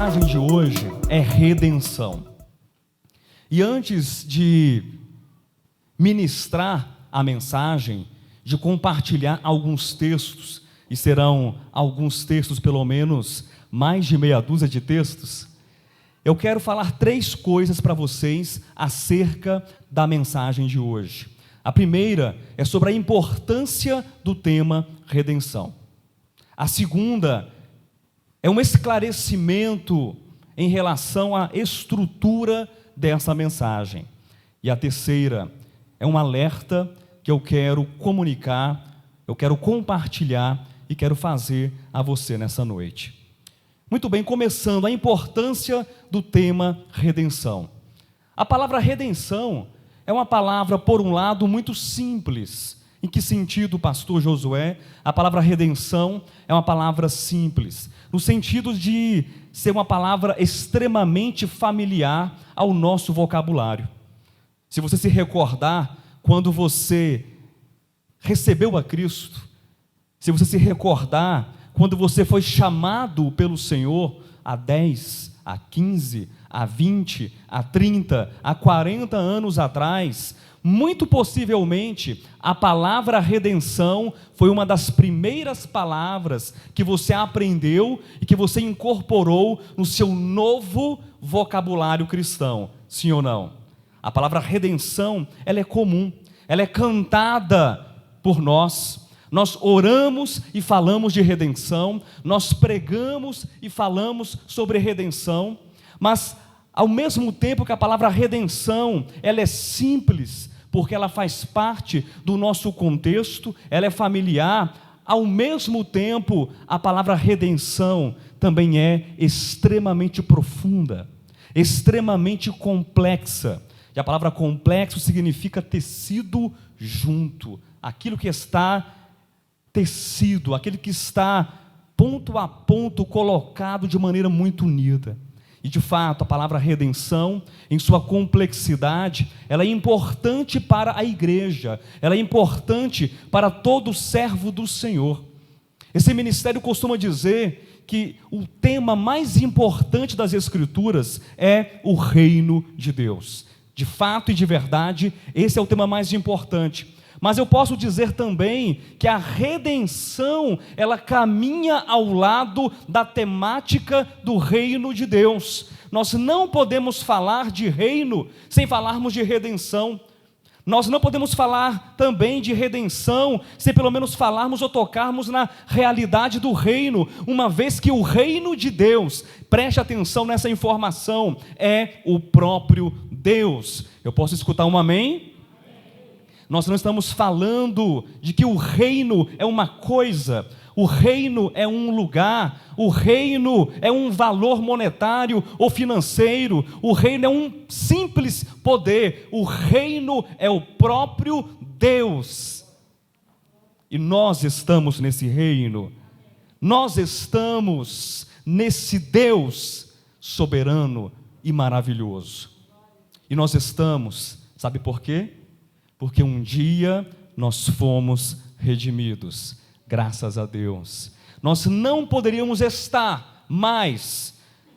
mensagem de hoje é redenção. E antes de ministrar a mensagem, de compartilhar alguns textos, e serão alguns textos, pelo menos mais de meia dúzia de textos, eu quero falar 3 coisas para vocês acerca da mensagem de hoje. A primeira é sobre a importância do tema redenção. A segunda é um esclarecimento em relação à estrutura dessa mensagem. E a terceira é um alerta que eu quero comunicar, eu quero compartilhar e quero fazer a você nessa noite. Muito bem, começando, a importância do tema redenção. A palavra redenção é uma palavra, por um lado, muito simples. Em que sentido, pastor Josué? A palavra redenção é uma palavra simples, no sentido de ser uma palavra extremamente familiar ao nosso vocabulário. Se você se recordar, quando você recebeu a Cristo, se você se recordar, quando você foi chamado pelo Senhor há 10, há 15, há 20, há 30, há 40 anos atrás, muito possivelmente a palavra redenção foi uma das primeiras palavras que você aprendeu e que você incorporou no seu novo vocabulário cristão, sim ou não? A palavra redenção, ela é comum, ela é cantada por nós. Nós oramos e falamos de redenção, nós pregamos e falamos sobre redenção, mas ao mesmo tempo que a palavra redenção, ela é simples, porque ela faz parte do nosso contexto, ela é familiar, ao mesmo tempo a palavra redenção também é extremamente profunda, extremamente complexa. E a palavra complexo significa tecido junto, aquilo que está tecido, aquele que está ponto a ponto colocado de maneira muito unida. E de fato, a palavra redenção, em sua complexidade, ela é importante para a igreja, ela é importante para todo servo do Senhor. Esse ministério costuma dizer que o tema mais importante das Escrituras é o reino de Deus. De fato e de verdade, esse é o tema mais importante. Mas eu posso dizer também que a redenção, ela caminha ao lado da temática do reino de Deus. Nós não podemos falar de reino sem falarmos de redenção. Nós não podemos falar também de redenção sem pelo menos falarmos ou tocarmos na realidade do reino, uma vez que o reino de Deus, preste atenção nessa informação, é o próprio Deus. Eu posso escutar um amém? Nós não estamos falando de que o reino é uma coisa, o reino é um lugar, o reino é um valor monetário ou financeiro, o reino é um simples poder, o reino é o próprio Deus. E nós estamos nesse reino, nós estamos nesse Deus soberano e maravilhoso. E nós estamos, sabe por quê? Porque um dia nós fomos redimidos, graças a Deus. Nós não poderíamos estar mais,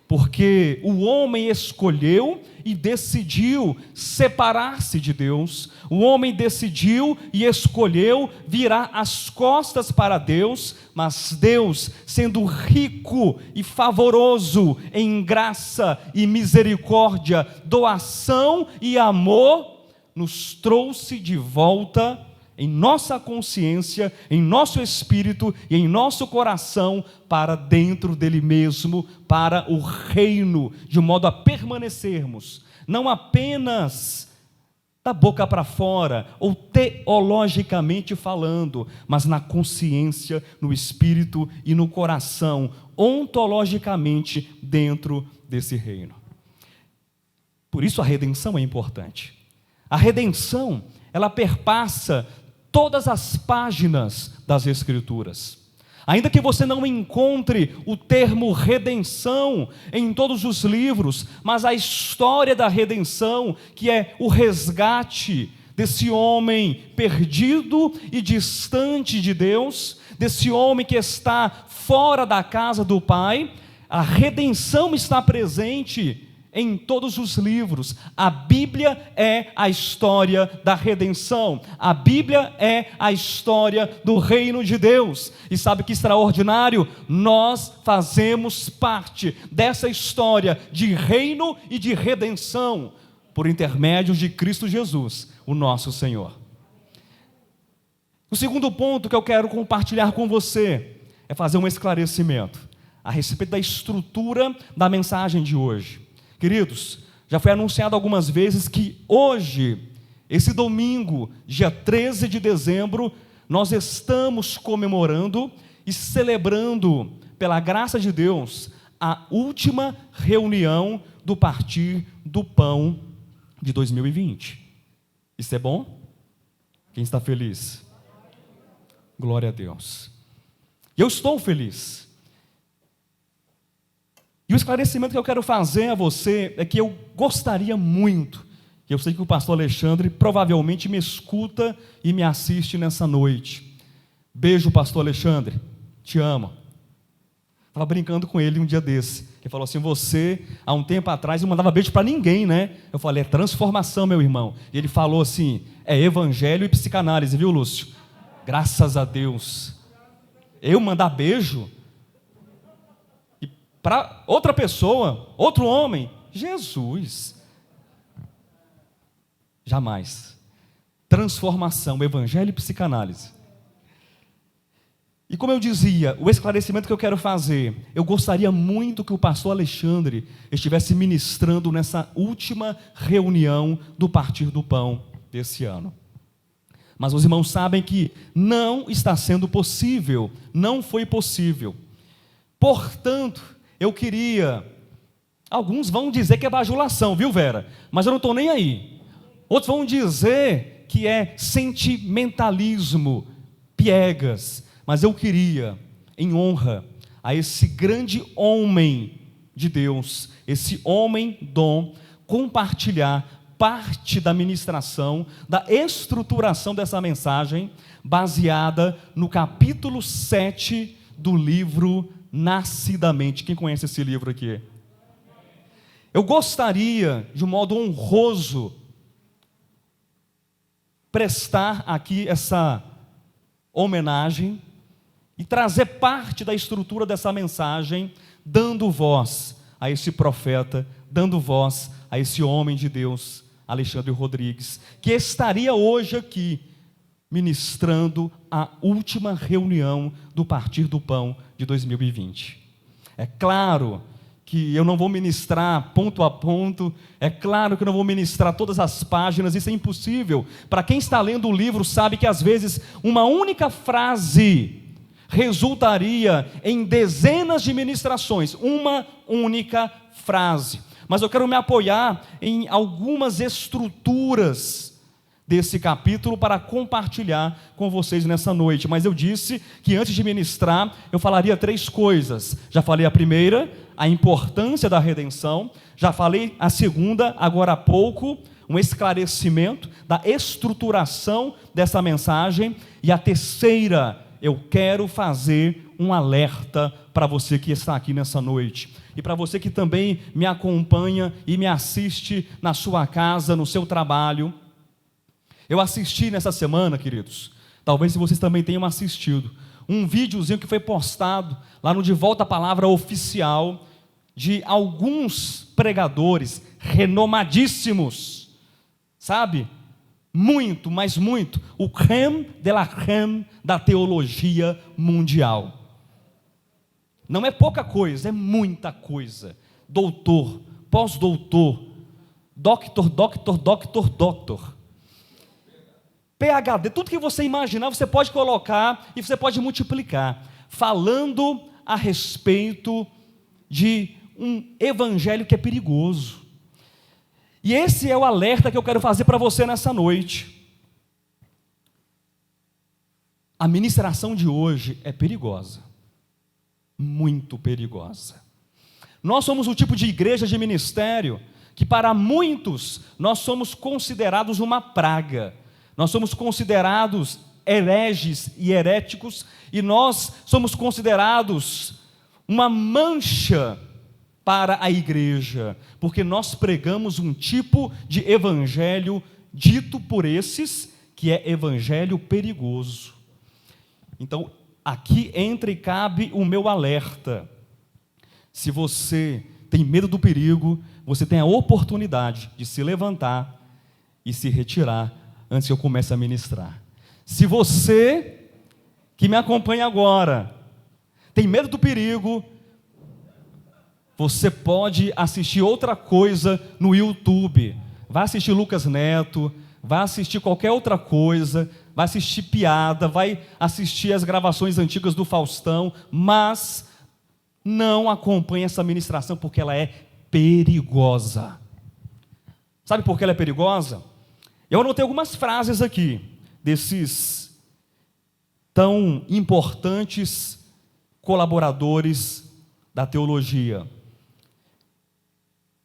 porque o homem escolheu e decidiu separar-se de Deus. O homem decidiu e escolheu virar as costas para Deus, mas Deus, sendo rico e favoroso em graça e misericórdia, doação e amor, nos trouxe de volta em nossa consciência, em nosso espírito e em nosso coração para dentro dele mesmo, para o reino, de modo a permanecermos, não apenas da boca para fora, ou teologicamente falando, mas na consciência, no espírito e no coração, ontologicamente dentro desse reino. Por isso a redenção é importante. A redenção, ela perpassa todas as páginas das Escrituras. Ainda que você não encontre o termo redenção em todos os livros, mas a história da redenção, que é o resgate desse homem perdido e distante de Deus, desse homem que está fora da casa do Pai, a redenção está presente em todos os livros. A Bíblia é a história da redenção. A Bíblia é a história do reino de Deus. E sabe que extraordinário? Nós fazemos parte dessa história de reino e de redenção por intermédio de Cristo Jesus, o nosso Senhor. O segundo ponto que eu quero compartilhar com você é fazer um esclarecimento a respeito da estrutura da mensagem de hoje. Queridos, já foi anunciado algumas vezes que hoje, esse domingo, dia 13 de dezembro, nós estamos comemorando e celebrando, pela graça de Deus, a última reunião do Partir do Pão de 2020. Isso é bom? Quem está feliz? Glória a Deus. Eu estou feliz. E o esclarecimento que eu quero fazer a você é que eu gostaria muito, eu sei que o pastor Alexandre provavelmente me escuta e me assiste nessa noite. Beijo, pastor Alexandre, te amo. Estava brincando com ele um dia desse, ele falou assim, você, há um tempo atrás, não mandava beijo para ninguém, né? Eu falei, é transformação, meu irmão. E ele falou assim, é evangelho e psicanálise, viu, Lúcio? Graças a Deus. Eu mandar beijo para outra pessoa, outro homem, Jesus. Jamais. Transformação, evangelho e psicanálise. E como eu dizia, o esclarecimento que eu quero fazer, eu gostaria muito que o pastor Alexandre estivesse ministrando nessa última reunião do Partir do Pão desse ano. Mas os irmãos sabem que não está sendo possível, não foi possível. Portanto, eu queria, alguns vão dizer que é bajulação, viu, Vera? Mas eu não estou nem aí. Outros vão dizer que é sentimentalismo, piegas. Mas eu queria, em honra a esse grande homem de Deus, esse homem dom, compartilhar parte da ministração, da estruturação dessa mensagem, baseada no capítulo 7 do livro Nascidamente. Quem conhece esse livro aqui? Eu gostaria, de um modo honroso, prestar aqui essa homenagem e trazer parte da estrutura dessa mensagem, dando voz a esse profeta, dando voz a esse homem de Deus, Alexandre Rodrigues, que estaria hoje aqui, ministrando a última reunião do Partir do Pão de 2020. É claro que eu não vou ministrar ponto a ponto, é claro que eu não vou ministrar todas as páginas, isso é impossível. Para quem está lendo o livro sabe que às vezes uma única frase resultaria em dezenas de ministrações, uma única frase. Mas eu quero me apoiar em algumas estruturas desse capítulo para compartilhar com vocês nessa noite. Mas eu disse que antes de ministrar, eu falaria 3 coisas. Já falei a primeira, a importância da redenção. Já falei a segunda, agora há pouco, um esclarecimento da estruturação dessa mensagem. E a terceira, eu quero fazer um alerta para você que está aqui nessa noite. E para você que também me acompanha e me assiste na sua casa, no seu trabalho. Eu assisti nessa semana, queridos, talvez vocês também tenham assistido, um videozinho que foi postado lá no De Volta à Palavra Oficial, de alguns pregadores renomadíssimos, sabe? Muito, mas muito, o crème de la crème da teologia mundial. Não é pouca coisa, é muita coisa. Doutor, pós-doutor, doutor. PhD, tudo que você imaginar, você pode colocar e você pode multiplicar, falando a respeito de um evangelho que é perigoso. E esse é o alerta que eu quero fazer para você nessa noite. A ministração de hoje é perigosa, muito perigosa. Nós somos o tipo de igreja de ministério que para muitos nós somos considerados uma praga. Nós somos considerados hereges e heréticos, e nós somos considerados uma mancha para a igreja, porque nós pregamos um tipo de evangelho dito por esses que é evangelho perigoso. Então, aqui entra e cabe o meu alerta. Se você tem medo do perigo, você tem a oportunidade de se levantar e se retirar antes que eu comece a ministrar. Se você que me acompanha agora tem medo do perigo, você pode assistir outra coisa no YouTube. Vai assistir Lucas Neto, vai assistir qualquer outra coisa, vai assistir piada, vai assistir as gravações antigas do Faustão, mas não acompanhe essa ministração porque ela é perigosa. Sabe por que ela é perigosa? Eu anotei algumas frases aqui, desses tão importantes colaboradores da teologia.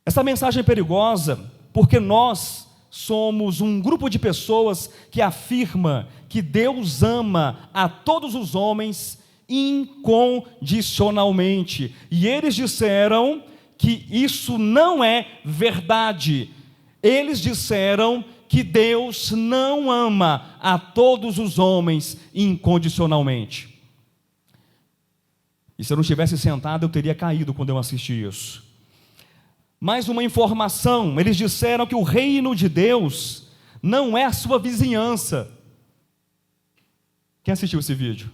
Essa mensagem é perigosa porque nós somos um grupo de pessoas que afirma que Deus ama a todos os homens incondicionalmente. E eles disseram que isso não é verdade. Eles disseram que Deus não ama a todos os homens incondicionalmente. E se eu não tivesse sentado, eu teria caído quando eu assisti isso. Mais uma informação, eles disseram que o reino de Deus não é a sua vizinhança. Quem assistiu esse vídeo?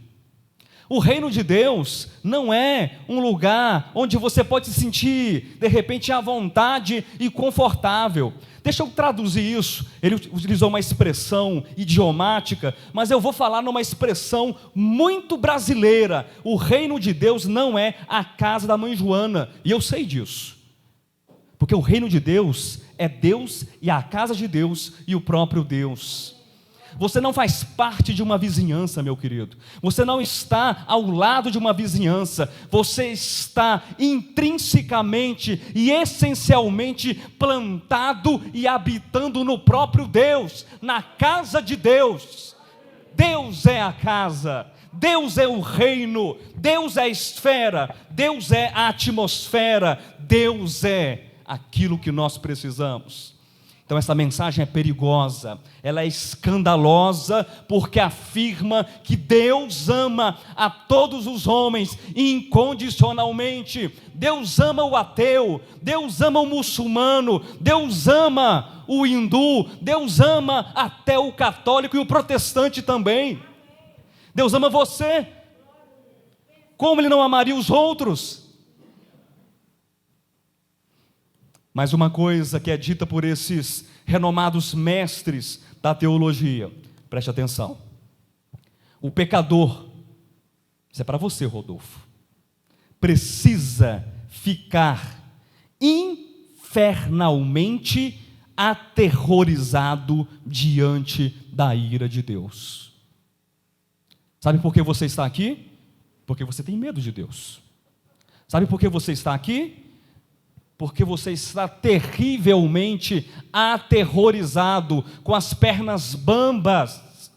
O reino de Deus não é um lugar onde você pode se sentir, de repente, à vontade e confortável. Deixa eu traduzir isso. Ele utilizou uma expressão idiomática, mas eu vou falar numa expressão muito brasileira. O reino de Deus não é a casa da mãe Joana, e eu sei disso. Porque o reino de Deus é Deus e a casa de Deus e o próprio Deus. Você não faz parte de uma vizinhança, meu querido. Você não está ao lado de uma vizinhança. Você está intrinsecamente e essencialmente plantado e habitando no próprio Deus, na casa de Deus. Deus é a casa, Deus é o reino, Deus é a esfera, Deus é a atmosfera, Deus é aquilo que nós precisamos. Então essa mensagem é perigosa, ela é escandalosa, porque afirma que Deus ama a todos os homens incondicionalmente. Deus ama o ateu, Deus ama o muçulmano, Deus ama o hindu, Deus ama até o católico e o protestante também. Deus ama você. Como Ele não amaria os outros? Mas uma coisa que é dita por esses renomados mestres da teologia, preste atenção: o pecador, isso é para você, Rodolfo, precisa ficar infernalmente aterrorizado diante da ira de Deus. Sabe por que você está aqui? Porque você tem medo de Deus. Sabe por que você está aqui? Porque você está terrivelmente aterrorizado, com as pernas bambas,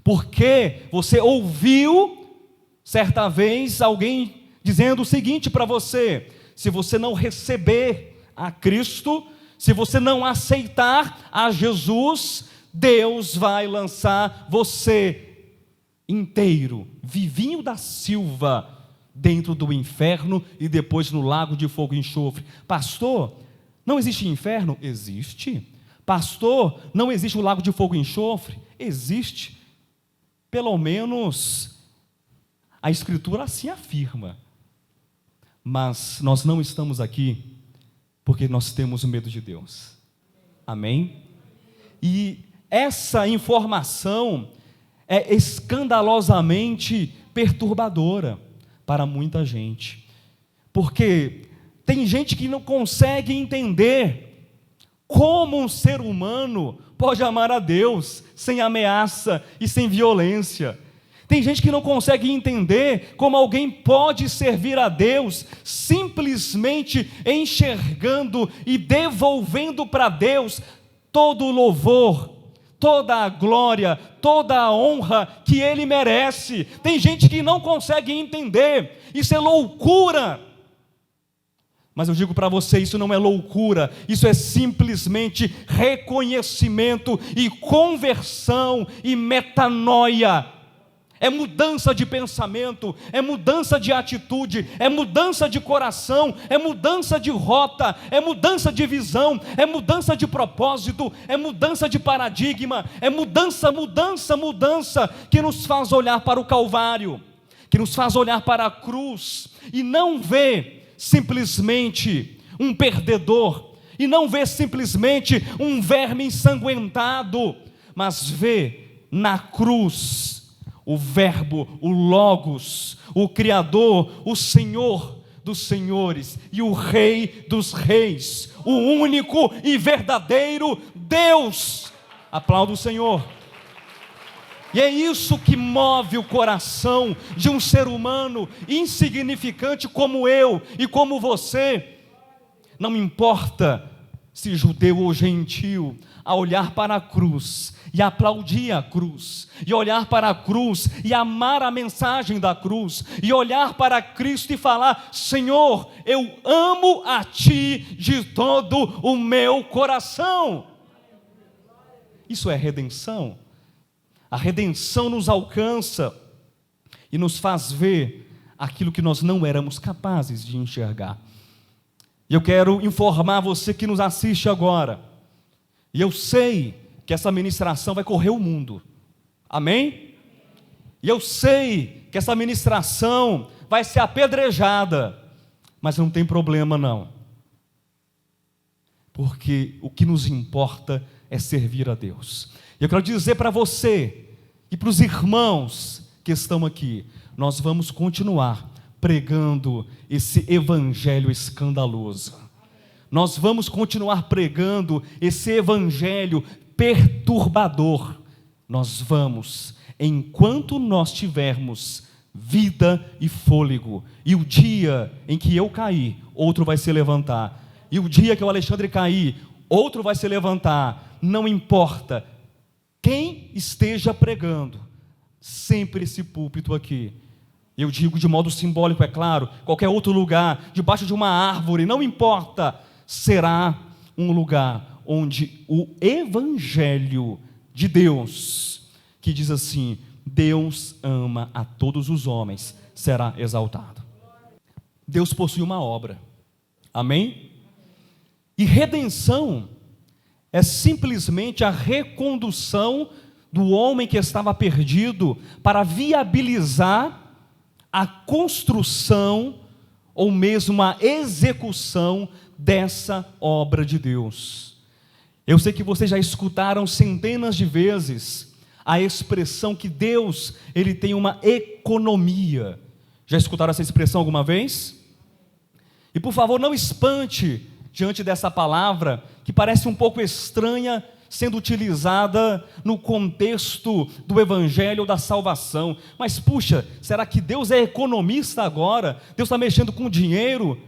porque você ouviu, certa vez, alguém dizendo o seguinte para você: se você não receber a Cristo, se você não aceitar a Jesus, Deus vai lançar você inteiro, vivinho da Silva, dentro do inferno e depois no lago de fogo e enxofre. Pastor, não existe inferno? Existe. Pastor, não existe o lago de fogo e enxofre? Existe. Pelo menos a Escritura assim afirma. Mas nós não estamos aqui porque nós temos medo de Deus. Amém? E essa informação é escandalosamente perturbadora para muita gente, porque tem gente que não consegue entender como um ser humano pode amar a Deus sem ameaça e sem violência. Tem gente que não consegue entender como alguém pode servir a Deus simplesmente enxergando e devolvendo para Deus todo o louvor, toda a glória, toda a honra que Ele merece. Tem gente que não consegue entender, isso é loucura. Mas eu digo para você, isso não é loucura, isso é simplesmente reconhecimento e conversão e metanoia. É mudança de pensamento, é mudança de atitude, é mudança de coração, é mudança de rota, é mudança de visão, é mudança de propósito, é mudança de paradigma, é mudança que nos faz olhar para o Calvário, que nos faz olhar para a cruz e não ver simplesmente um perdedor, e não ver simplesmente um verme ensanguentado, mas ver na cruz o Verbo, o Logos, o Criador, o Senhor dos senhores e o Rei dos reis, o único e verdadeiro Deus. Aplauda o Senhor. E é isso que move o coração de um ser humano insignificante como eu e como você. Não importa se judeu ou gentil, a olhar para a cruz e aplaudir a cruz, e olhar para a cruz e amar a mensagem da cruz, e olhar para Cristo e falar: Senhor, eu amo a Ti de todo o meu coração. Isso é redenção. A redenção nos alcança e nos faz ver aquilo que nós não éramos capazes de enxergar. E eu quero informar você que nos assiste agora, e eu sei que essa ministração vai correr o mundo, amém? E eu sei que essa ministração vai ser apedrejada, mas não tem problema não, porque o que nos importa é servir a Deus. E eu quero dizer para você e para os irmãos que estão aqui, nós vamos continuar pregando esse evangelho escandaloso. Nós vamos continuar pregando esse evangelho perturbador. Nós vamos, enquanto nós tivermos vida e fôlego. E o dia em que eu cair, outro vai se levantar. E o dia que o Alexandre cair, outro vai se levantar. Não importa quem esteja pregando, sempre esse púlpito aqui. Eu digo de modo simbólico, é claro, qualquer outro lugar, debaixo de uma árvore, não importa, será um lugar onde o Evangelho de Deus, que diz assim: Deus ama a todos os homens, será exaltado. Deus possui uma obra, amém? E redenção é simplesmente a recondução do homem que estava perdido para viabilizar a construção ou mesmo a execução dessa obra de Deus. Eu sei que vocês já escutaram centenas de vezes a expressão que Deus, Ele tem uma economia. Já escutaram essa expressão alguma vez? E por favor, não espante diante dessa palavra, que parece um pouco estranha, sendo utilizada no contexto do evangelho da salvação. Mas puxa, será que Deus é economista agora? Deus está mexendo com dinheiro?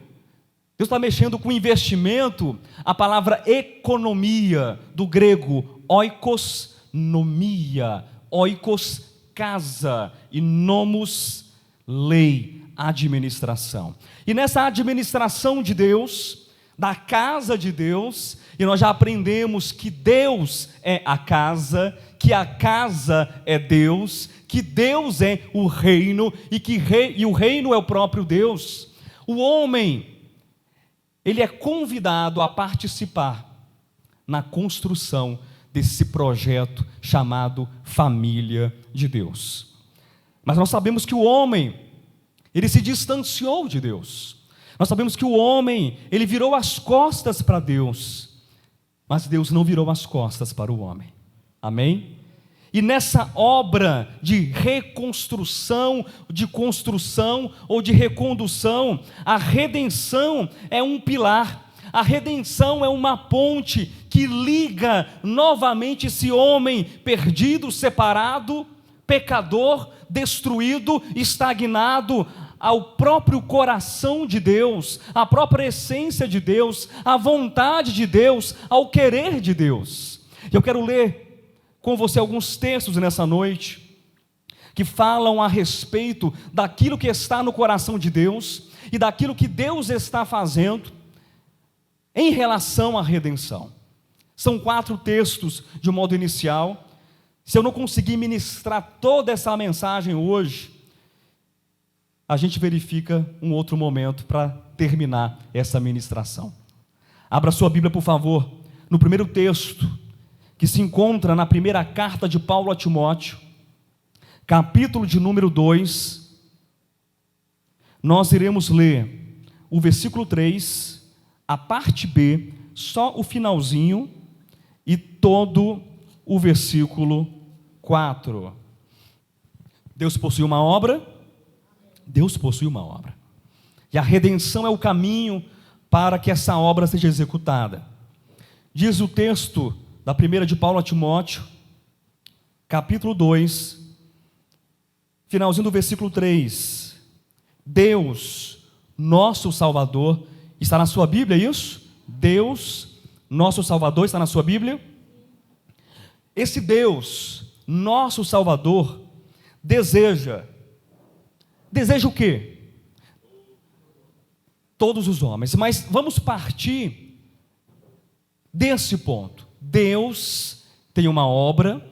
Deus está mexendo com investimento? A palavra economia, do grego oikos, nomia, oikos, casa, e nomos, lei, administração. E nessa administração de Deus, da casa de Deus, e nós já aprendemos que Deus é a casa, que a casa é Deus, que Deus é o reino, e o reino é o próprio Deus. O homem, ele é convidado a participar na construção desse projeto chamado família de Deus. Mas nós sabemos que o homem, ele se distanciou de Deus. Nós sabemos que o homem, ele virou as costas para Deus, mas Deus não virou as costas para o homem, amém? E nessa obra de reconstrução, de construção ou de recondução, a redenção é um pilar, a redenção é uma ponte que liga novamente esse homem perdido, separado, pecador, destruído, estagnado, ao próprio coração de Deus, à própria essência de Deus, à vontade de Deus, ao querer de Deus. Eu quero ler com você alguns textos nessa noite, que falam a respeito daquilo que está no coração de Deus, e daquilo que Deus está fazendo, em relação à redenção. São 4 textos de modo inicial. Se eu não conseguir ministrar toda essa mensagem hoje, a gente verifica um outro momento para terminar essa ministração. Abra sua Bíblia, por favor, no primeiro texto, que se encontra na primeira carta de Paulo a Timóteo, capítulo de número 2. Nós iremos ler o versículo 3, a parte B, só o finalzinho, e todo o versículo 4. Deus possui uma obra? Deus possui uma obra. E a redenção é o caminho para que essa obra seja executada. Diz o texto da primeira de Paulo a Timóteo, capítulo 2, finalzinho do versículo 3. Deus, nosso Salvador, está na sua Bíblia, é isso? Deus, nosso Salvador, está na sua Bíblia? Esse Deus, nosso Salvador, deseja o quê? Todos os homens. Mas vamos partir desse ponto. Deus tem uma obra,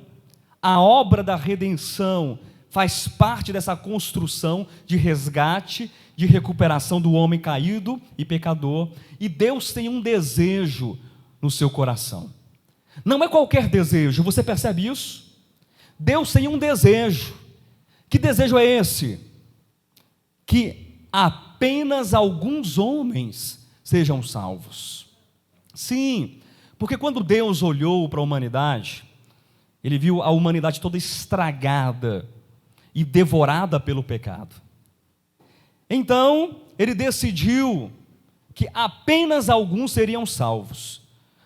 a obra da redenção faz parte dessa construção de resgate, de recuperação do homem caído e pecador, e Deus tem um desejo no seu coração. Não é qualquer desejo, você percebe isso? Deus tem um desejo. Que desejo é esse? Que apenas alguns homens sejam salvos. Sim, porque quando Deus olhou para a humanidade, Ele viu a humanidade toda estragada e devorada pelo pecado. Então, Ele decidiu que apenas alguns seriam salvos.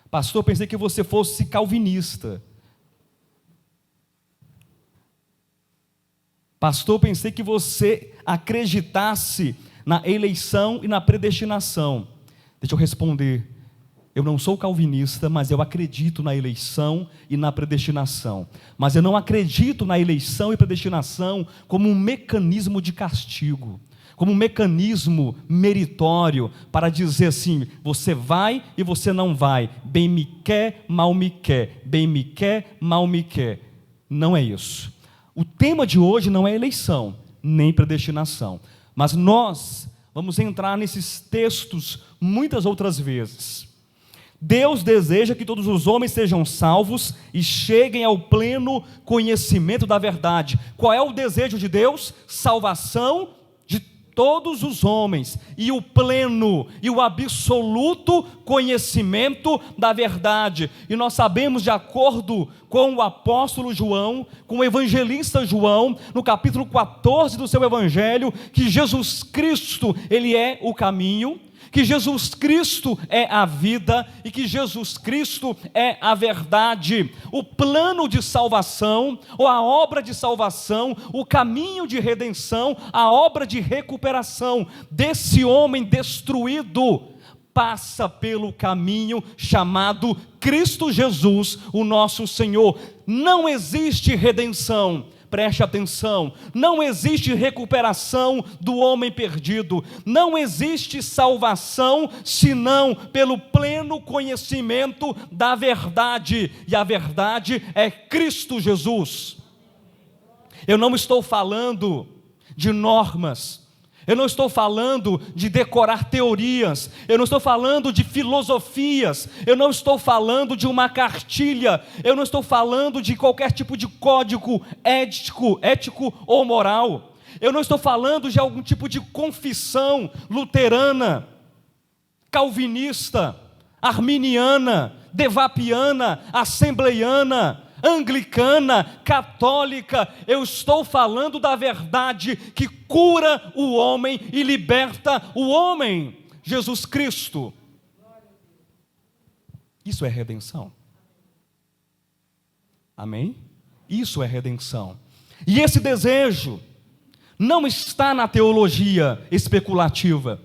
Pastor, pensei que você fosse calvinista. Pastor, pensei que você acreditasse na eleição e na predestinação. Deixa eu responder. Eu não sou calvinista, mas eu acredito na eleição e na predestinação. Mas eu não acredito na eleição e predestinação como um mecanismo de castigo, como um mecanismo meritório para dizer assim, você vai e você não vai, bem me quer, mal me quer, bem me quer, mal me quer. Não é isso. O tema de hoje não é eleição, nem predestinação, mas nós vamos entrar nesses textos muitas outras vezes. Deus deseja que todos os homens sejam salvos e cheguem ao pleno conhecimento da verdade. Qual é o desejo de Deus? Salvação de todos os homens, e o pleno e o absoluto conhecimento da verdade. E nós sabemos, de acordo com o apóstolo João, com o evangelista João, no capítulo 14 do seu evangelho, que Jesus Cristo, Ele é o caminho, que Jesus Cristo é a vida e que Jesus Cristo é a verdade. O plano de salvação, ou a obra de salvação, o caminho de redenção, a obra de recuperação desse homem destruído, passa pelo caminho chamado Cristo Jesus, o nosso Senhor. Não existe redenção, preste atenção, não existe recuperação do homem perdido, não existe salvação, senão pelo pleno conhecimento da verdade, e a verdade é Cristo Jesus. Eu não estou falando de normas, eu não estou falando de decorar teorias, eu não estou falando de filosofias, eu não estou falando de uma cartilha, eu não estou falando de qualquer tipo de código ético ou moral, eu não estou falando de algum tipo de confissão luterana, calvinista, arminiana, devapiana, assembleiana, anglicana, católica. Eu estou falando da verdade que cura o homem e liberta o homem, Jesus Cristo. Isso é redenção. Amém? Isso é redenção. E esse desejo não está na teologia especulativa,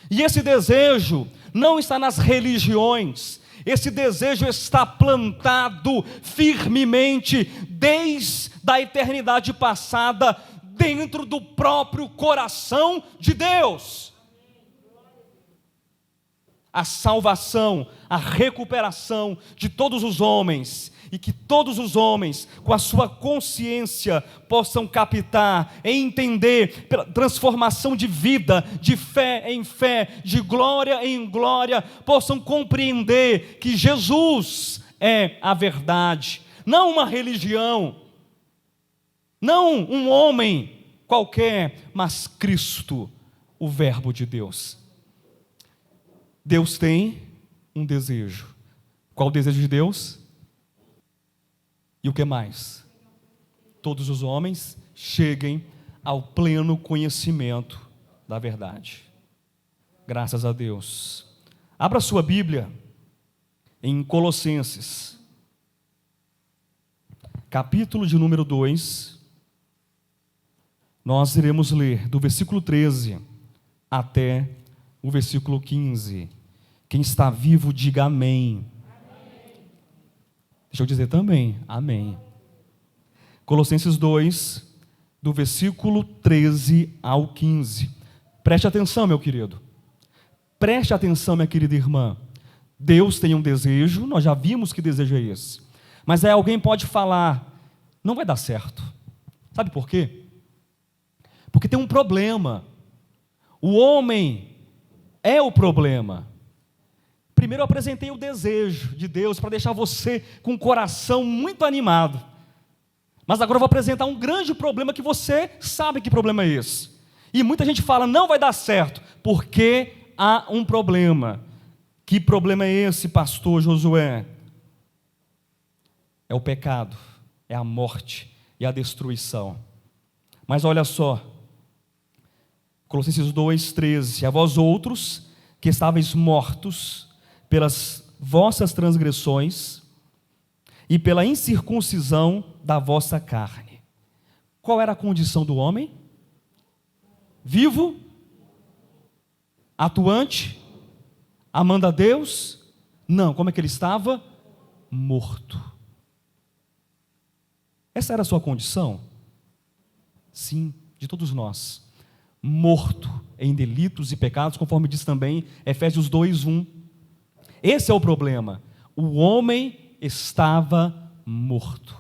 e esse desejo não está nas religiões. Esse desejo está plantado firmemente desde a eternidade passada dentro do próprio coração de Deus. a salvação, a recuperação de todos os homens, e que todos os homens, com a sua consciência, possam captar e entender, pela transformação de vida, de fé em fé, de glória em glória, possam compreender que Jesus é a verdade, não uma religião, não um homem qualquer, mas Cristo, o Verbo de Deus. Deus tem um desejo. Qual o desejo de Deus? E o que mais? Todos os homens cheguem ao pleno conhecimento da verdade. Graças a Deus. Abra sua Bíblia em Colossenses, capítulo de número 2. Nós iremos ler do versículo 13 até o versículo 15. Quem está vivo, diga amém. Deixa eu dizer também, amém. Colossenses 2, do versículo 13 ao 15. Preste atenção, meu querido. Preste atenção, minha querida irmã. Deus tem um desejo, nós já vimos que desejo é esse. Mas aí alguém pode falar, não vai dar certo. Sabe por quê? Porque tem um problema. O homem é o problema. Primeiro eu apresentei o desejo de Deus para deixar você com o coração muito animado. Mas agora eu vou apresentar um grande problema que você sabe que problema é esse. E muita gente fala, não vai dar certo, porque há um problema. Que problema é esse, pastor Josué? É o pecado, é a morte e a destruição. Mas olha só, Colossenses 2:13, a vós outros que estáveis mortos pelas vossas transgressões e pela incircuncisão da vossa carne. Qual era a condição do homem? Vivo? Atuante? Amando a Deus? Não, como é que ele estava? Morto. Essa era a sua condição? Sim, de todos nós. Morto em delitos e pecados, conforme diz também Efésios 2:1. Esse é o problema. O homem estava morto.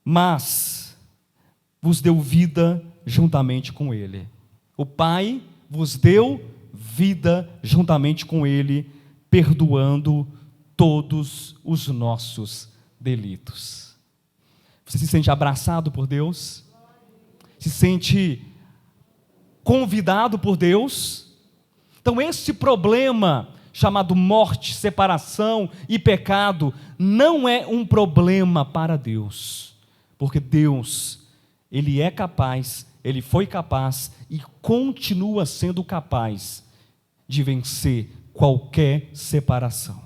Mas vos deu vida juntamente com ele. O Pai vos deu vida juntamente com ele, perdoando todos os nossos delitos. Você se sente abraçado por Deus? Se sente convidado por Deus? Então esse problema chamado morte, separação e pecado não é um problema para Deus, porque Deus, Ele é capaz, Ele foi capaz e continua sendo capaz de vencer qualquer separação.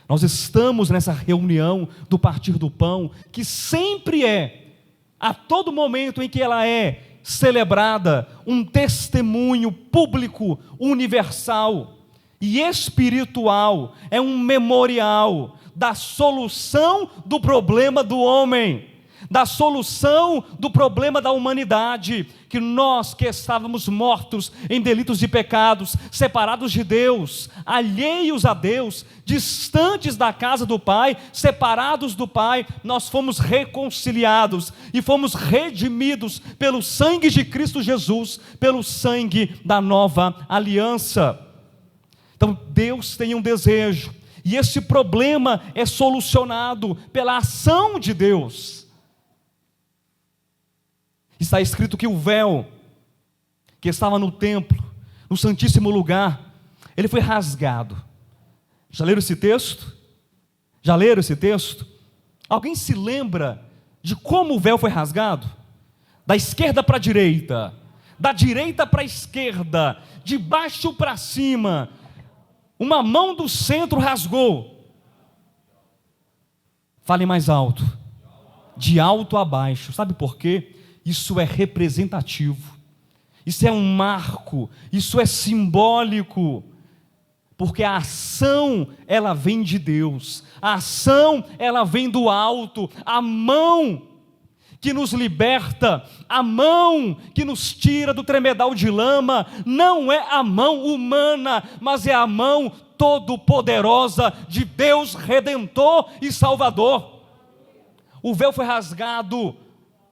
Nós estamos nessa reunião do partir do pão, que sempre é, a todo momento em que ela é celebrada, um testemunho público, universal e espiritual, é um memorial da solução do problema do homem, da solução do problema da humanidade, que nós que estávamos mortos em delitos e pecados, separados de Deus, alheios a Deus, distantes da casa do Pai, separados do Pai, nós fomos reconciliados e fomos redimidos pelo sangue de Cristo Jesus, pelo sangue da nova aliança. Então Deus tem um desejo, e esse problema é solucionado pela ação de Deus. Está escrito que o véu que estava no templo, no santíssimo lugar, ele foi rasgado. Já leram esse texto? Já leram esse texto? Alguém se lembra de como o véu foi rasgado? Da esquerda para a direita, da direita para a esquerda, de baixo para cima. Uma mão do centro rasgou. Fale mais alto. De alto a baixo. Sabe por quê? Isso é representativo. Isso é um marco. Isso é simbólico. Porque a ação, ela vem de Deus. A ação, ela vem do alto. A mão que nos liberta, a mão que nos tira do tremedal de lama, não é a mão humana, mas é a mão todo-poderosa de Deus Redentor e Salvador. O véu foi rasgado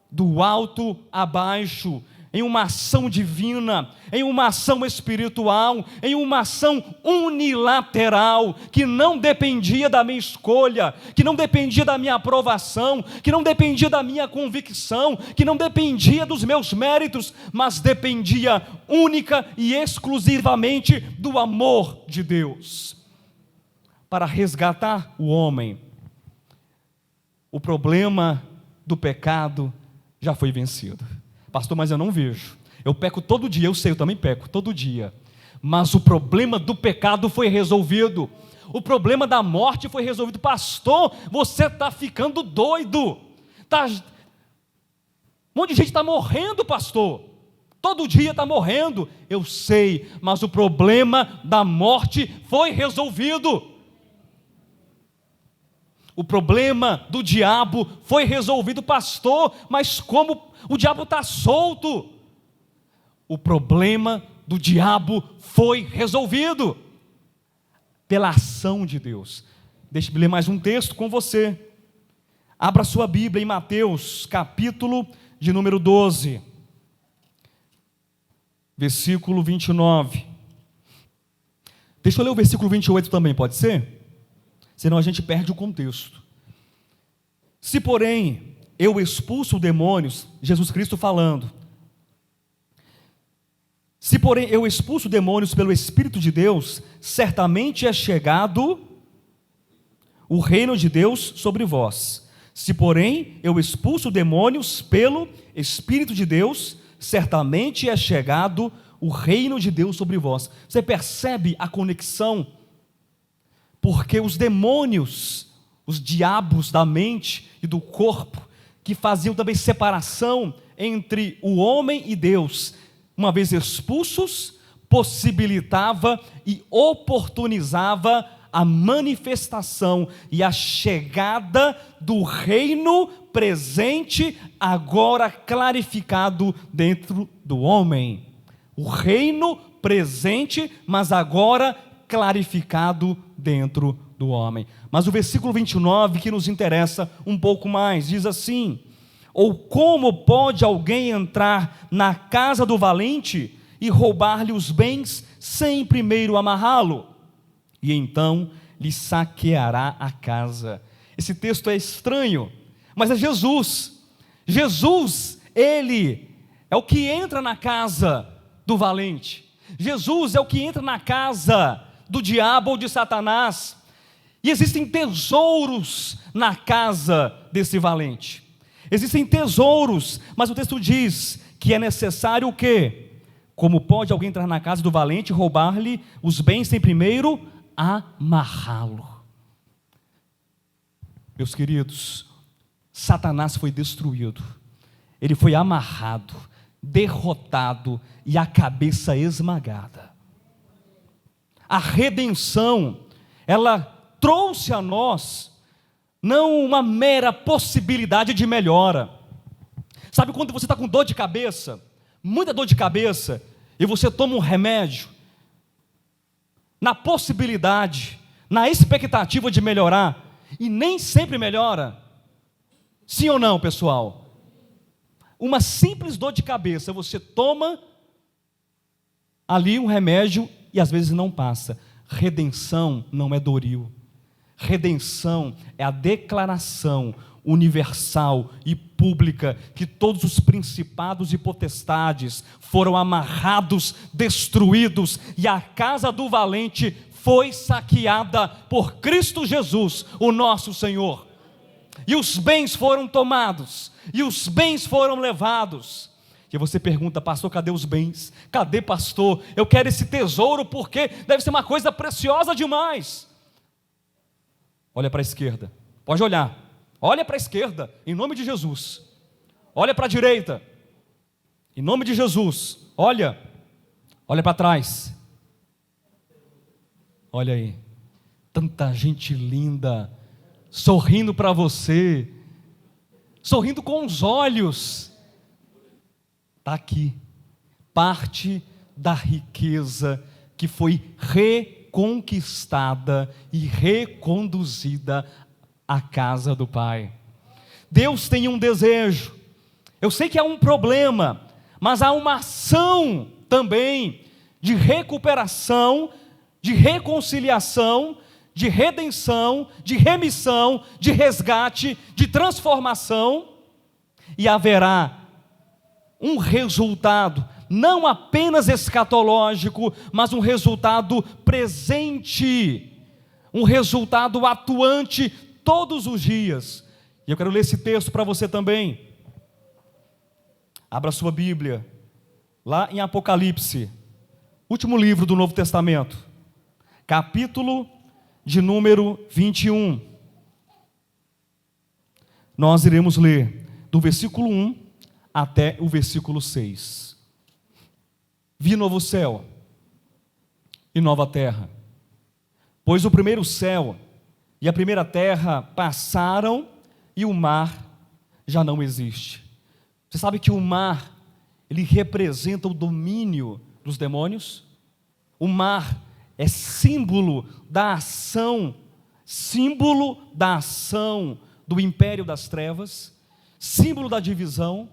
do alto a baixo, em uma ação divina, em uma ação espiritual, em uma ação unilateral, que não dependia da minha escolha, que não dependia da minha aprovação, que não dependia da minha convicção, que não dependia dos meus méritos, mas dependia única e exclusivamente do amor de Deus. Para resgatar o homem, o problema do pecado já foi vencido. Pastor, mas eu não vejo. Eu peco todo dia, eu sei, eu também peco todo dia. Mas o problema do pecado foi resolvido. O problema da morte foi resolvido. Pastor, você está ficando doido. Um monte de gente está morrendo, pastor. Todo dia está morrendo. Eu sei, mas o problema da morte foi resolvido. O problema do diabo foi resolvido, pastor, mas como o diabo está solto? O problema do diabo foi resolvido pela ação de Deus. Deixe-me ler mais um texto com você. Abra sua Bíblia em Mateus, capítulo de número 12, versículo 29. Deixa eu ler o versículo 28 também, pode ser? Senão a gente perde o contexto. Se, porém, eu expulso demônios, Jesus Cristo falando, se, porém, eu expulso demônios pelo Espírito de Deus, certamente é chegado o reino de Deus sobre vós. Se, porém, eu expulso demônios pelo Espírito de Deus, certamente é chegado o reino de Deus sobre vós. Você percebe a conexão? Porque os demônios, os diabos da mente e do corpo, que faziam também separação entre o homem e Deus, uma vez expulsos, possibilitava e oportunizava a manifestação e a chegada do reino presente, agora clarificado dentro do homem. O reino presente, mas agora clarificado dentro do homem. Mas o versículo 29 que nos interessa um pouco mais, diz assim: ou como pode alguém entrar na casa do valente e roubar-lhe os bens sem primeiro amarrá-lo? E então lhe saqueará a casa. Esse texto é estranho, mas é Jesus. Jesus, ele é o que entra na casa do valente. Jesus é o que entra na casa do diabo ou de Satanás. E existem tesouros na casa desse valente. Existem tesouros, mas o texto diz que é necessário o quê? Como pode alguém entrar na casa do valente e roubar-lhe os bens sem primeiro amarrá-lo? Meus queridos, Satanás foi destruído. Ele foi amarrado, derrotado e a cabeça esmagada. A redenção, ela trouxe a nós não uma mera possibilidade de melhora. Sabe quando você está com dor de cabeça, muita dor de cabeça, e você toma um remédio, na possibilidade, na expectativa de melhorar, e nem sempre melhora? Sim ou não, pessoal? Uma simples dor de cabeça, você toma ali um remédio e às vezes não passa. Redenção não é doril. Redenção é a declaração universal e pública que todos os principados e potestades foram amarrados, destruídos, e a casa do valente foi saqueada por Cristo Jesus, o nosso Senhor. E os bens foram tomados, e os bens foram levados. E você pergunta: pastor, cadê os bens? Cadê, pastor? Eu quero esse tesouro porque deve ser uma coisa preciosa demais. Olha para a esquerda, pode olhar, olha para a esquerda, em nome de Jesus. Olha para a direita, em nome de Jesus. Olha para trás. Olha aí, tanta gente linda, sorrindo para você, sorrindo com os olhos. Está aqui, parte da riqueza que foi reconquistada e reconduzida à casa do Pai. Deus tem um desejo. Eu sei que há um problema, mas há uma ação também de recuperação, de reconciliação, de redenção, de remissão, de resgate, de transformação, e haverá um resultado, não apenas escatológico, mas um resultado presente, um resultado atuante todos os dias. E eu quero ler esse texto para você também. Abra sua Bíblia, lá em Apocalipse, último livro do Novo Testamento, capítulo de número 21. Nós iremos ler do versículo 1 até o versículo 6. Vi novo céu e nova terra, pois o primeiro céu e a primeira terra passaram e o mar já não existe. Você sabe que o mar, ele representa o domínio dos demônios? O mar é símbolo da ação do império das trevas, símbolo da divisão,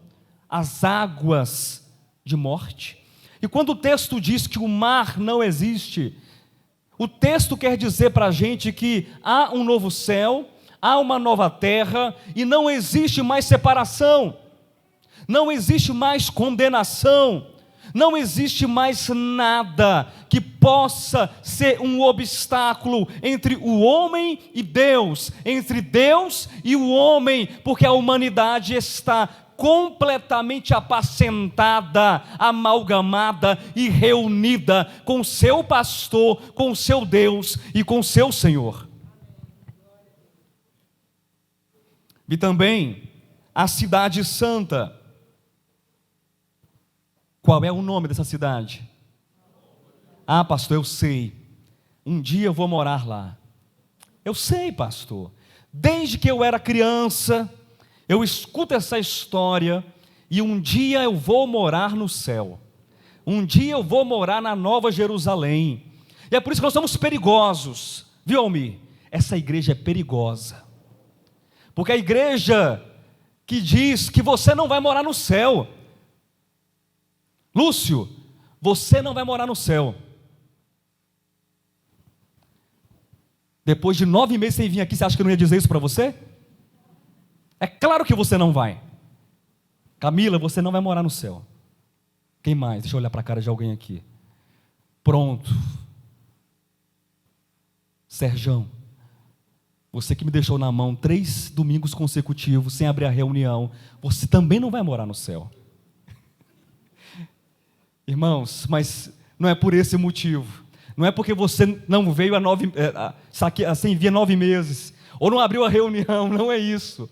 as águas de morte. E quando o texto diz que o mar não existe, o texto quer dizer para a gente que há um novo céu, há uma nova terra, e não existe mais separação, não existe mais condenação, não existe mais nada que possa ser um obstáculo entre o homem e Deus, entre Deus e o homem, porque a humanidade está completamente apacentada, amalgamada e reunida com seu pastor, com seu Deus e com seu Senhor. E também a cidade santa. Qual é o nome dessa cidade? Ah, pastor, eu sei. Um dia eu vou morar lá. Eu sei, pastor. Desde que eu era criança, eu escuto essa história, e um dia eu vou morar no céu. Um dia eu vou morar na Nova Jerusalém. E é por isso que nós somos perigosos. Viu, Almir? Essa igreja é perigosa. Porque a igreja que diz que você não vai morar no céu. Lúcio, você não vai morar no céu. Depois de 9 meses sem vir aqui, você acha que eu não ia dizer isso para você? É claro que você não vai. Camila, você não vai morar no céu. Quem mais? Deixa eu olhar para a cara de alguém aqui. Pronto. Serjão, você que me deixou na mão 3 domingos consecutivos, sem abrir a reunião, você também não vai morar no céu. Irmãos, mas não é por esse motivo. Não é porque você não veio sem vir 9 meses, ou não abriu a reunião, não é isso.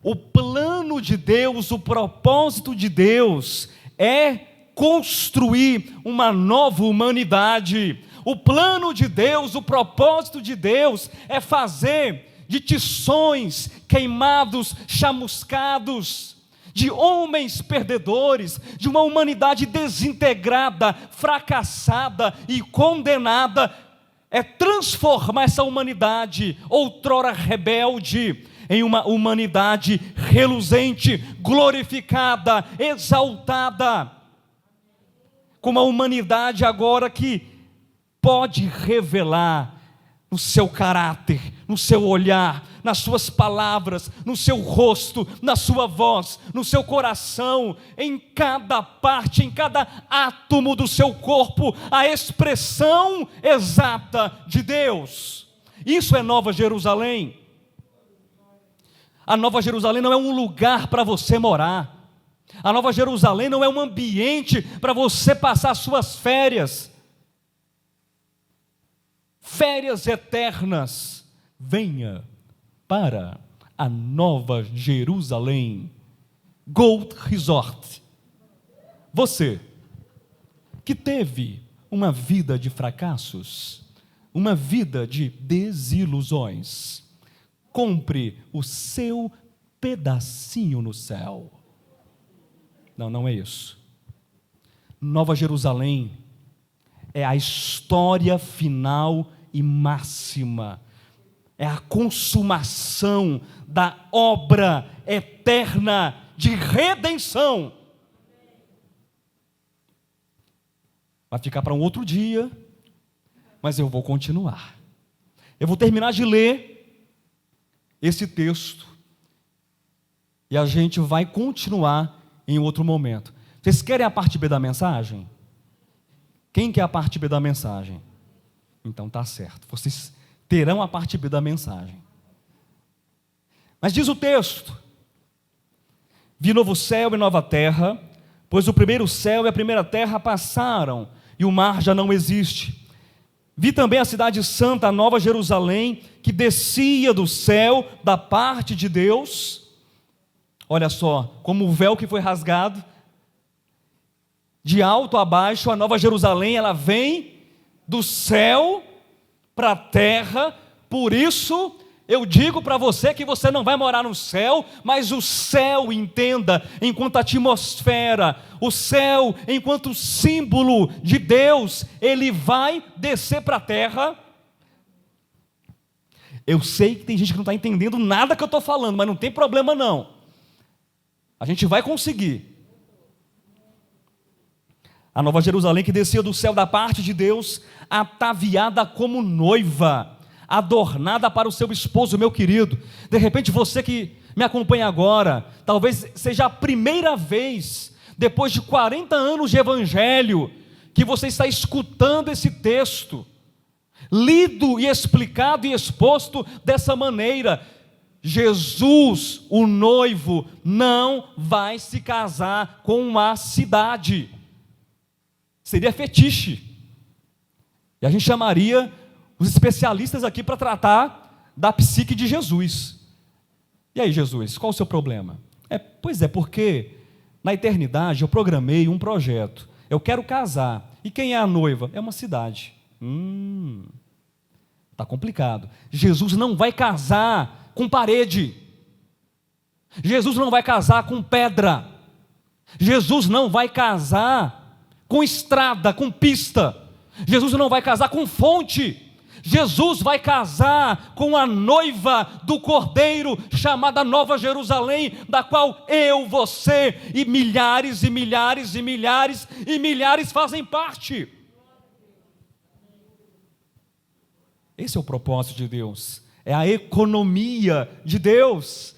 O plano de Deus, o propósito de Deus é construir uma nova humanidade. O plano de Deus, o propósito de Deus é fazer de tições queimados, chamuscados, de homens perdedores, de uma humanidade desintegrada, fracassada e condenada, é transformar essa humanidade, outrora rebelde, em uma humanidade reluzente, glorificada, exaltada, com uma humanidade agora que pode revelar no seu caráter, no seu olhar, nas suas palavras, no seu rosto, na sua voz, no seu coração, em cada parte, em cada átomo do seu corpo, a expressão exata de Deus. Isso é Nova Jerusalém. A Nova Jerusalém não é um lugar para você morar. A Nova Jerusalém não é um ambiente para você passar suas férias. Férias eternas. Venha para a Nova Jerusalém Gold Resort. Você que teve uma vida de fracassos, uma vida de desilusões, compre o seu pedacinho no céu. Não, não é isso. Nova Jerusalém é a história final e máxima. É a consumação da obra eterna de redenção. Vai ficar para um outro dia, mas eu vou continuar. Eu vou terminar de ler esse texto e a gente vai continuar em outro momento. Vocês querem a parte B da mensagem? Quem quer a parte B da mensagem? Então tá certo, vocês terão a parte B da mensagem. Mas diz o texto: vi novo céu e nova terra, pois o primeiro céu e a primeira terra passaram, e o mar já não existe. Vi também a cidade santa, a nova Jerusalém, que descia do céu da parte de Deus. Olha só, como o véu que foi rasgado, de alto a baixo, a nova Jerusalém, ela vem do céu para a terra. Por isso eu digo para você que você não vai morar no céu, mas o céu, entenda, enquanto atmosfera, o céu enquanto símbolo de Deus, ele vai descer para a terra. Eu sei que tem gente que não está entendendo nada que eu estou falando, mas não tem problema não, a gente vai conseguir. A nova Jerusalém que descia do céu da parte de Deus, ataviada como noiva, adornada para o seu esposo, meu querido. De repente você que me acompanha agora, talvez seja a primeira vez, depois de 40 anos de evangelho, que você está escutando esse texto, lido e explicado e exposto dessa maneira. Jesus, o noivo, não vai se casar com uma cidade. Seria fetiche. E a gente chamaria os especialistas aqui para tratar da psique de Jesus. E aí, Jesus, qual o seu problema? Pois é, porque na eternidade eu programei um projeto. Eu quero casar. E quem é a noiva? É uma cidade. Está complicado. Jesus não vai casar com parede. Jesus não vai casar com pedra. Jesus não vai casar com estrada, com pista. Jesus não vai casar com fonte. Jesus vai casar com a noiva do Cordeiro, chamada Nova Jerusalém, da qual eu, você e milhares e milhares e milhares e milhares fazem parte. Esse é o propósito de Deus, é a economia de Deus.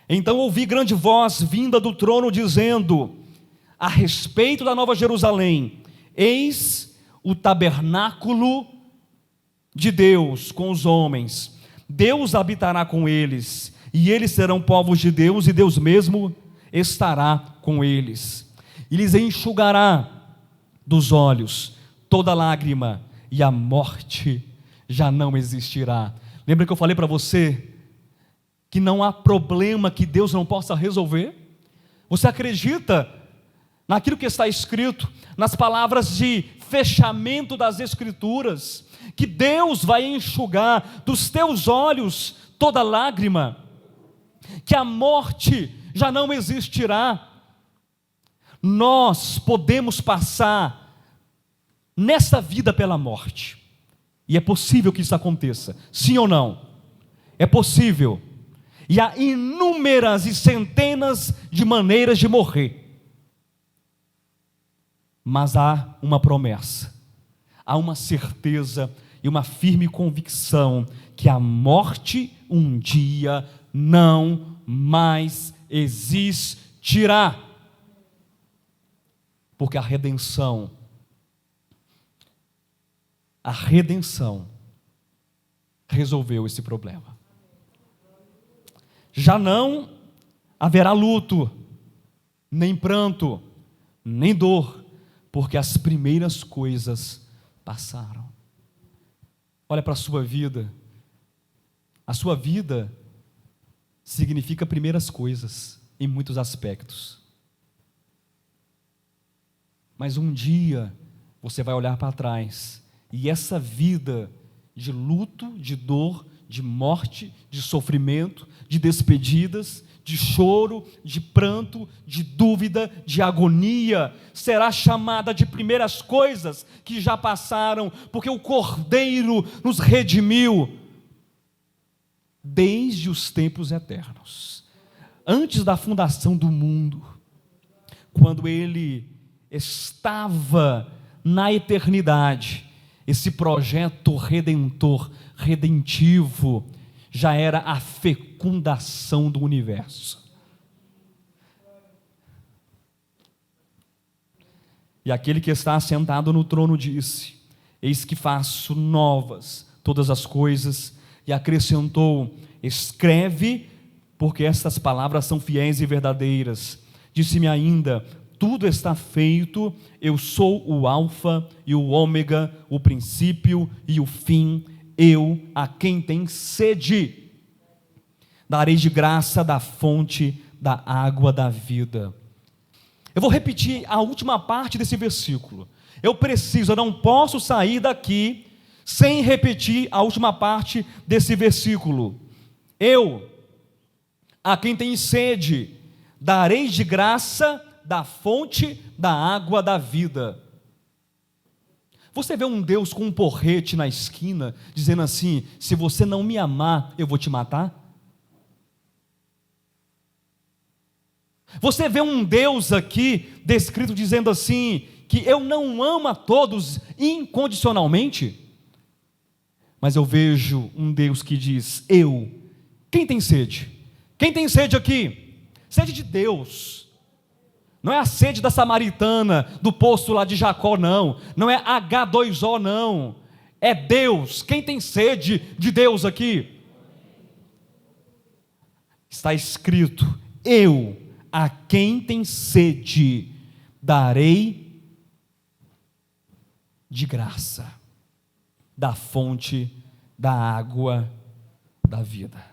Então ouvi grande voz vinda do trono dizendo a respeito da Nova Jerusalém: eis o tabernáculo de Deus com os homens, Deus habitará com eles, e eles serão povos de Deus, e Deus mesmo estará com eles, e lhes enxugará dos olhos toda lágrima, e a morte já não existirá. Lembra que eu falei para você que não há problema que Deus não possa resolver? Você acredita naquilo que está escrito, nas palavras de fechamento das Escrituras, que Deus vai enxugar dos teus olhos toda lágrima, que a morte já não existirá? Nós podemos passar nessa vida pela morte, e é possível que isso aconteça, sim ou não? É possível, e há inúmeras e centenas de maneiras de morrer. Mas há uma promessa, há uma certeza e uma firme convicção que a morte um dia não mais existirá. Porque a redenção resolveu esse problema. Já não haverá luto, nem pranto, nem dor, porque as primeiras coisas passaram. Olha para a sua vida. A sua vida significa primeiras coisas, em muitos aspectos. Mas um dia você vai olhar para trás, e essa vida de luto, de dor, de morte, de sofrimento, de despedidas, de choro, de pranto, de dúvida, de agonia. Será chamada de primeiras coisas que já passaram, porque o Cordeiro nos redimiu desde os tempos eternos, antes da fundação do mundo, quando Ele estava na eternidade. Esse projeto redentor, redentivo, já era a fecundação do universo. E aquele que está assentado no trono disse: eis que faço novas todas as coisas, e acrescentou: escreve, porque estas palavras são fiéis e verdadeiras. Disse-me ainda: tudo está feito, eu sou o alfa e o ômega, o princípio e o fim. Eu, a quem tem sede, darei de graça da fonte da água da vida. Eu vou repetir a última parte desse versículo. Eu não posso sair daqui sem repetir a última parte desse versículo. Eu, a quem tem sede, darei de graça da fonte da água da vida. Você vê um Deus com um porrete na esquina, dizendo assim: se você não me amar, eu vou te matar? Você vê um Deus aqui descrito dizendo assim, que eu não amo a todos incondicionalmente? Mas eu vejo um Deus que diz: eu. Quem tem sede? Quem tem sede aqui? Sede de Deus. Não é a sede da samaritana, do poço lá de Jacó, não. Não é H2O, não. É Deus. Quem tem sede de Deus aqui? Está escrito: eu, a quem tem sede, darei de graça da fonte da água da vida.